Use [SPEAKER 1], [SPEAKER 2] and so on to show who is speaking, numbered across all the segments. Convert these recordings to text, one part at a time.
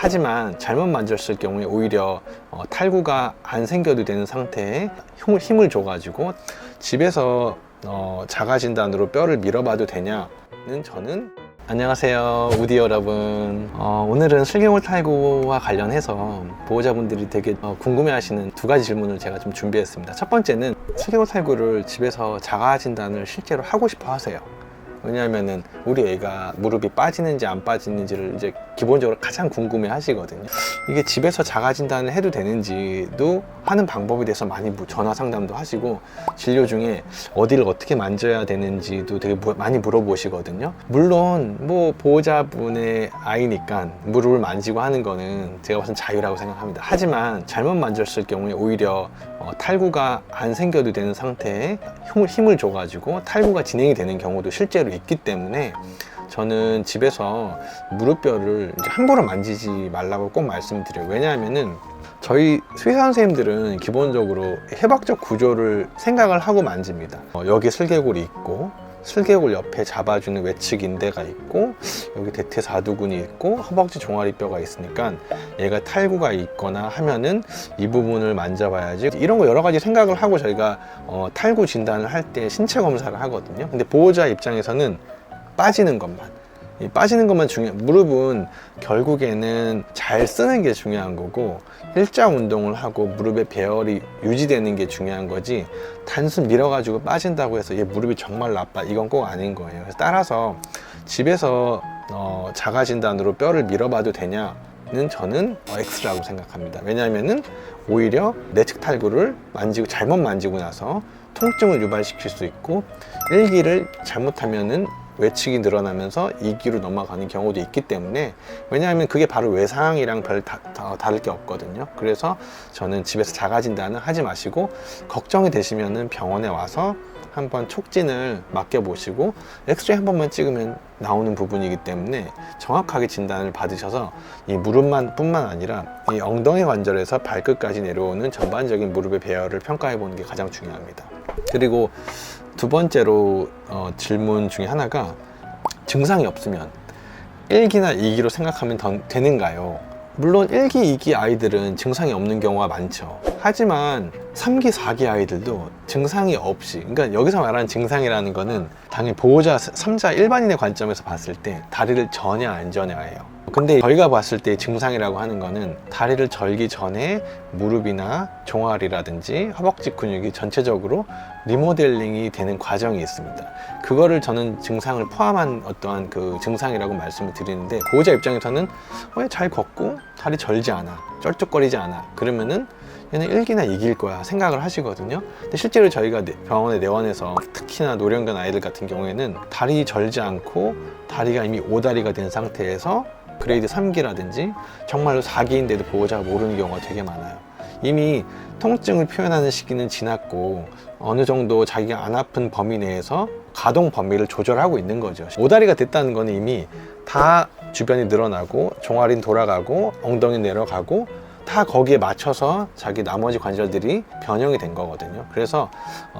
[SPEAKER 1] 하지만 잘못 만졌을 경우에 오히려 탈구가 안 생겨도 되는 상태에 힘을 줘가지고 집에서 자가 진단으로 뼈를 밀어봐도 되냐는 저는 안녕하세요 우디 여러분. 오늘은 슬개골 탈구와 관련해서 보호자분들이 되게 궁금해하시는 두 가지 질문을 제가 좀 준비했습니다. 첫 번째는 슬개골 탈구를 집에서 자가 진단을 실제로 하고 싶어 하세요. 왜냐하면은 우리 애가 무릎이 빠지는지 안 빠지는지를 이제 기본적으로 가장 궁금해 하시거든요. 이게 집에서 자가 진단을 해도 되는지도 하는 방법에 대해서 많이 전화 상담도 하시고, 진료 중에 어디를 어떻게 만져야 되는지도 되게 많이 물어보시거든요. 물론 뭐 보호자분의 아이니까 무릎을 만지고 하는 거는 제가 봐서는 자유라고 생각합니다. 하지만 잘못 만졌을 경우에 오히려 탈구가 안 생겨도 되는 상태에 힘을 줘가지고 탈구가 진행이 되는 경우도 실제로 있기 때문에 저는 집에서 무릎뼈를 이제 함부로 만지지 말라고 꼭 말씀드려요. 왜냐하면은 저희 의사 선생님들은 기본적으로 해박적 구조를 생각을 하고 만집니다. 여기 슬개골이 있고, 슬개골 옆에 잡아주는 외측 인대가 있고, 여기 대퇴사두근이 있고, 허벅지 종아리뼈가 있으니까 얘가 탈구가 있거나 하면은 이 부분을 만져봐야지, 이런 거 여러 가지 생각을 하고 저희가 탈구 진단을 할 때 신체 검사를 하거든요. 근데 보호자 입장에서는 빠지는 것만 중요해요. 무릎은 결국에는 잘 쓰는 게 중요한 거고, 일자 운동을 하고 무릎의 배열이 유지되는 게 중요한 거지, 단순 밀어가지고 빠진다고 해서 얘 무릎이 정말 나빠, 이건 꼭 아닌 거예요. 그래서 따라서 집에서 자가 진단으로 뼈를 밀어봐도 되냐는 저는 X라고 생각합니다. 왜냐하면은 오히려 내측 탈구를 잘못 만지고 나서 통증을 유발시킬 수 있고, 1기를 잘못하면은 외측이 늘어나면서 2기로 넘어가는 경우도 있기 때문에, 왜냐하면 그게 바로 외상이랑 별 다를 게 없거든요. 그래서 저는 집에서 자가 진단을 하지 마시고, 걱정이 되시면은 병원에 와서 한번 촉진을 맡겨보시고 엑스레이 한 번만 찍으면 나오는 부분이기 때문에 정확하게 진단을 받으셔서 이 무릎만 뿐만 아니라 이 엉덩이 관절에서 발끝까지 내려오는 전반적인 무릎의 배열을 평가해 보는 게 가장 중요합니다. 그리고 두 번째로 질문 중에 하나가, 증상이 없으면 1기나 2기로 생각하면 되는가요? 물론 1기, 2기 아이들은 증상이 없는 경우가 많죠. 하지만 3기, 4기 아이들도 증상이 없이, 그러니까 여기서 말하는 증상이라는 거는 당연히 보호자 3자 일반인의 관점에서 봤을 때 다리를 저냐 안 저냐예요. 근데 저희가 봤을 때 증상이라고 하는 거는 다리를 절기 전에 무릎이나 종아리라든지 허벅지 근육이 전체적으로 리모델링이 되는 과정이 있습니다. 그거를 저는 증상을 포함한 어떠한 그 증상이라고 말씀을 드리는데, 보호자 입장에서는 왜 잘 걷고 다리 절지 않아, 쩔뚝거리지 않아, 그러면은 얘는 1기나 2기일 거야 생각을 하시거든요. 근데 실제로 저희가 병원에 내원해서 특히나 노령견 아이들 같은 경우에는 다리 절지 않고 다리가 이미 오다리가 된 상태에서 그레이드 3기라든지 정말로 4기인데도 보호자가 모르는 경우가 되게 많아요. 이미 통증을 표현하는 시기는 지났고 어느 정도 자기가 안 아픈 범위 내에서 가동 범위를 조절하고 있는 거죠. 오다리가 됐다는 거는 이미 다 주변이 늘어나고 종아리는 돌아가고 엉덩이 내려가고 다 거기에 맞춰서 자기 나머지 관절들이 변형이 된 거거든요. 그래서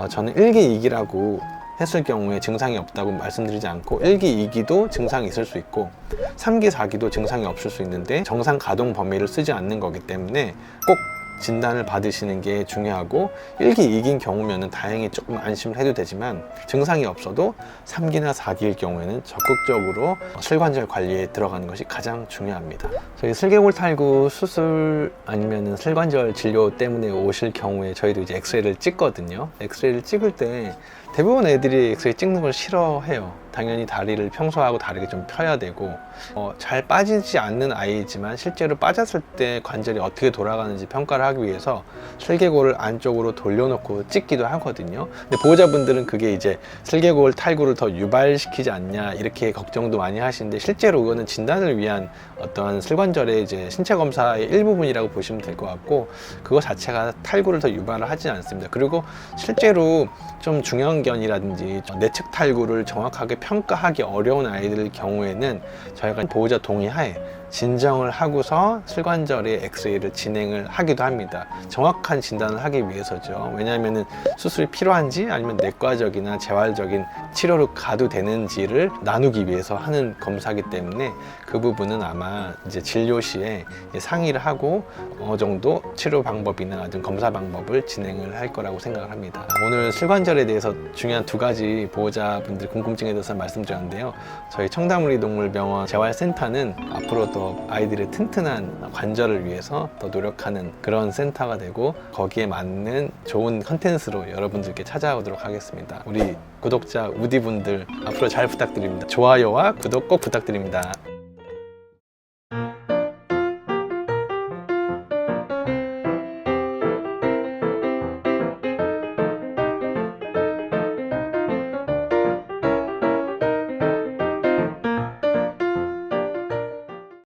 [SPEAKER 1] 저는 1기, 2기라고 했을 경우에 증상이 없다고 말씀드리지 않고, 1기, 2기도 증상이 있을 수 있고 3기, 4기도 증상이 없을 수 있는데 정상 가동 범위를 쓰지 않는 거기 때문에 꼭 진단을 받으시는 게 중요하고, 1기, 2기인 경우면은 다행히 조금 안심을 해도 되지만 증상이 없어도 3기나 4기일 경우에는 적극적으로 슬관절 관리에 들어가는 것이 가장 중요합니다. 저희 슬개골 탈구 수술 아니면은 슬관절 진료 때문에 오실 경우에 저희도 이제 엑스레이를 찍거든요. 엑스레이를 찍을 때 대부분 애들이 엑스레이 찍는 걸 싫어해요. 당연히 다리를 평소하고 다르게 좀 펴야 되고, 잘 빠지지 않는 아이지만 실제로 빠졌을 때 관절이 어떻게 돌아가는지 평가를 하기 위해서 슬개골을 안쪽으로 돌려놓고 찍기도 하거든요. 근데 보호자분들은 그게 이제 슬개골 탈구를 더 유발시키지 않냐 이렇게 걱정도 많이 하시는데, 실제로 그거는 진단을 위한 어떠한 슬관절의 이제 신체 검사의 일부분이라고 보시면 될 것 같고, 그거 자체가 탈구를 더 유발을 하지 않습니다. 그리고 실제로 좀 중형견이라든지 내측 탈구를 정확하게 평가하기 어려운 아이들 경우에는 저희가 보호자 동의하에 진정을 하고서 실관절의 엑스레이를 진행을 하기도 합니다. 정확한 진단을 하기 위해서죠. 왜냐하면 수술이 필요한지 아니면 내과적이나 재활적인 치료로 가도 되는지를 나누기 위해서 하는 검사이기 때문에 그 부분은 아마 이제 진료 시에 상의를 하고 어느 정도 치료 방법이나 어떤 검사 방법을 진행을 할 거라고 생각을 합니다. 오늘 실관절에 대해서 중요한 두 가지 보호자분들 궁금증에 대해서 말씀드렸는데요. 저희 청담우리동물병원 재활센터는 앞으로 더 아이들의 튼튼한 관절을 위해서 더 노력하는 그런 센터가 되고 거기에 맞는 좋은 컨텐츠로 여러분들께 찾아오도록 하겠습니다. 우리 구독자 우디분들 앞으로 잘 부탁드립니다. 좋아요와 구독 꼭 부탁드립니다.